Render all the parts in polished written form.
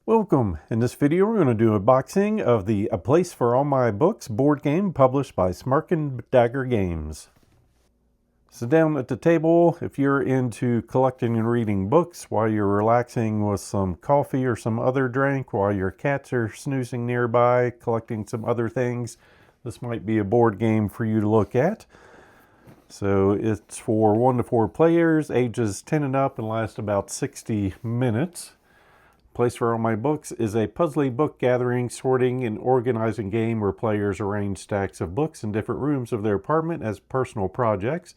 Welcome. In this video we're going to do a boxing of the A Place for All My Books board game published by Smirk Dagger Games. So down at the table, if you're into collecting and reading books while you're relaxing with some coffee or some other drink, while your cats are snoozing nearby collecting some other things, this might be a board game for you to look at. So it's for 1 to 4 players, ages 10 and up, and lasts about 60 minutes. Place for All My Books is a puzzly book gathering, sorting, and organizing game where players arrange stacks of books in different rooms of their apartment as personal projects.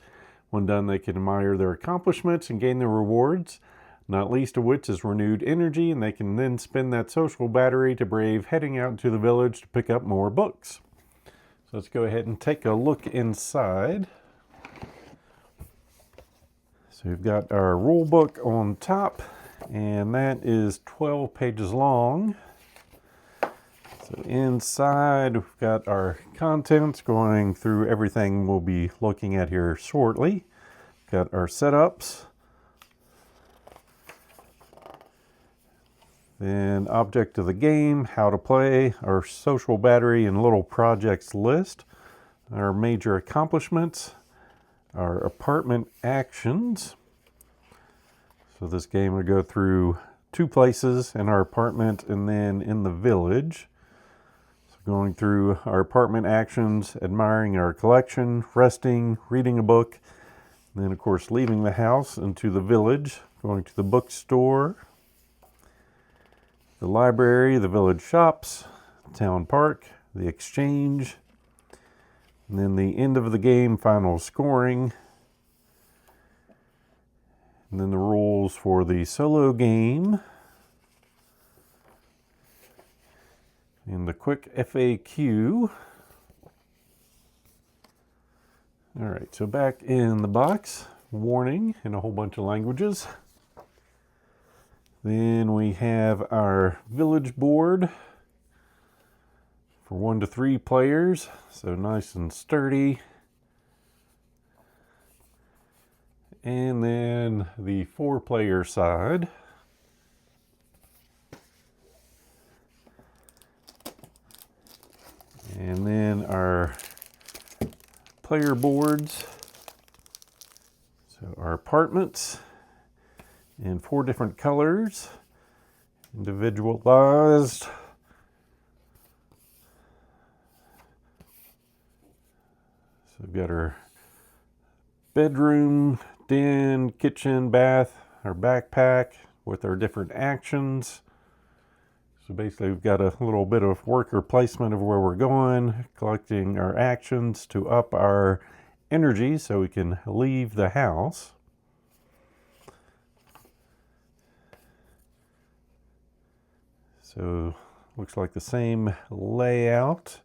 When done, they can admire their accomplishments and gain their rewards, not least of which is renewed energy, and they can then spend that social battery to brave heading out into the village to pick up more books. So let's go ahead and take a look inside. So we've got our rule book on top, and that is 12 pages long. So inside we've got our contents going through everything we'll be looking at here shortly. Got our setups, then object of the game, how to play, our social battery and little projects list, our major accomplishments, our apartment actions. So this game will go through 2 places, in our apartment and then in the village. So going through our apartment actions, admiring our collection, resting, reading a book, and then of course leaving the house into the village, going to the bookstore, the library, the village shops, town park, the exchange, and then the end of the game, final scoring. And then the rules for the solo game. And the quick FAQ. All right, so back in the box, warning in a whole bunch of languages. Then we have our village board for 1 to 3 players, so nice and sturdy. And then the 4-player side. And then our player boards. So our apartments in 4 different colors, individualized. So we've got our bedroom, den, kitchen, bath, our backpack with our different actions. So basically we've got a little bit of worker placement of where we're going, collecting our actions to up our energy so we can leave the house. So looks like the same layout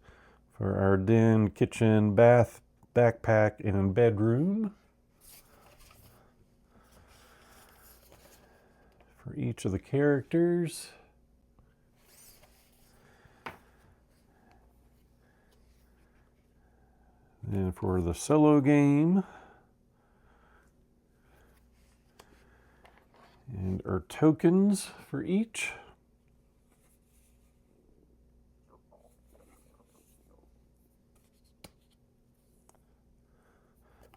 for our den, kitchen, bath, backpack, and bedroom. For each of the characters. And for the solo game. And our tokens for each.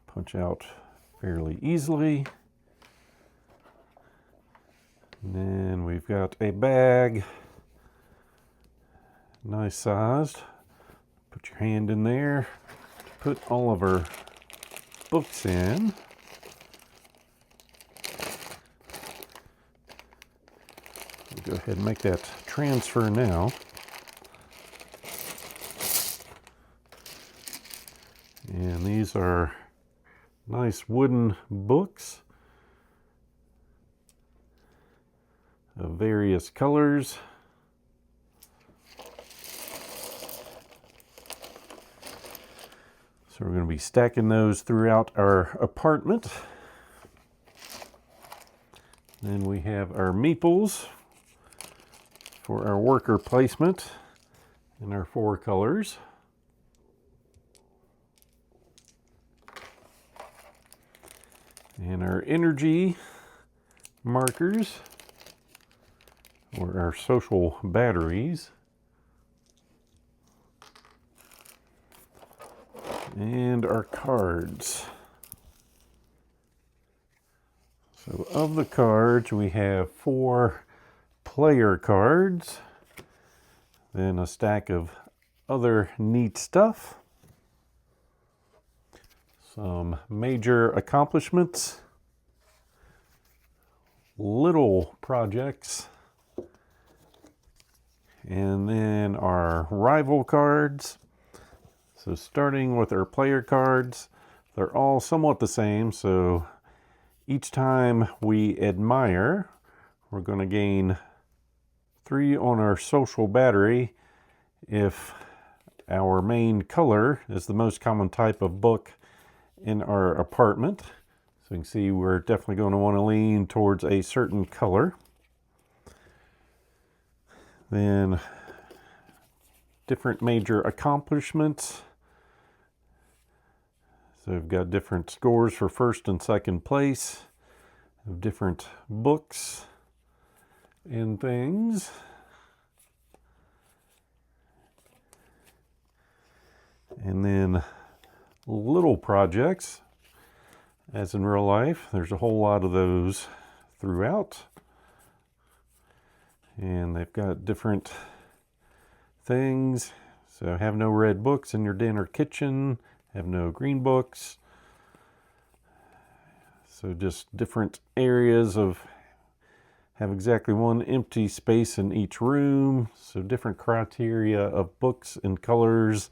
Punch out fairly easily. And then we've got a bag, nice sized. Put your hand in there, put all of our books in. We'll go ahead and make that transfer now. And these are nice wooden books of various colors. So we're going to be stacking those throughout our apartment. Then we have our meeples for our worker placement in our 4 colors. And our energy markers or our social batteries. And our cards. So of the cards, we have 4 player cards, then a stack of other neat stuff, some major accomplishments, little projects, and then our rival cards. So starting with our player cards, they're all somewhat the same, so each time we admire, we're going to gain 3 on our social battery if our main color is the most common type of book in our apartment. So you can see we're definitely going to want to lean towards a certain color. Then different major accomplishments. So we've got different scores for first and second place of different books and things. And then little projects, as in real life, there's a whole lot of those throughout. And they've got different things. So have no red books in your den or kitchen. Have no green books. So just different areas of, have exactly 1 empty space in each room. So different criteria of books and colors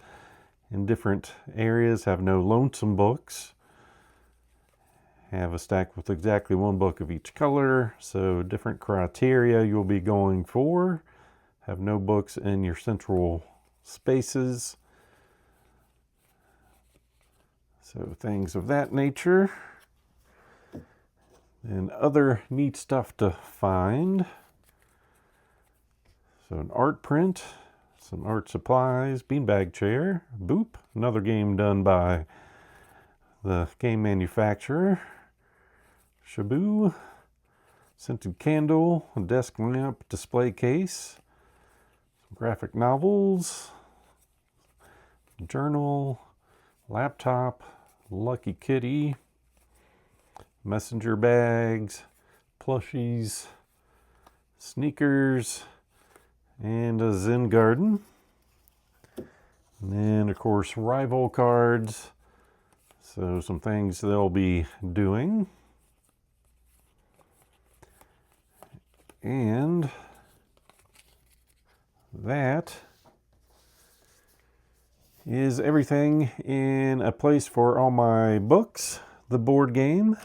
in different areas. Have no lonesome books. Have a stack with exactly 1 book of each color. So different criteria you'll be going for. Have no books in your central spaces. So things of that nature. And other neat stuff to find. So an art print, some art supplies, beanbag chair, Boop, another game done by the game manufacturer, Shaboo, scented candle, a desk lamp, display case, some graphic novels, journal, laptop, Lucky Kitty, messenger bags, plushies, sneakers, and a Zen garden. And then, of course, rival cards. So some things they'll be doing. And that is everything in A Place for All My Books, the board game.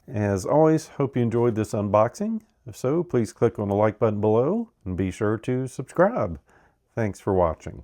As always, hope you enjoyed this unboxing. If so, please click on the like button below and be sure to subscribe. Thanks for watching.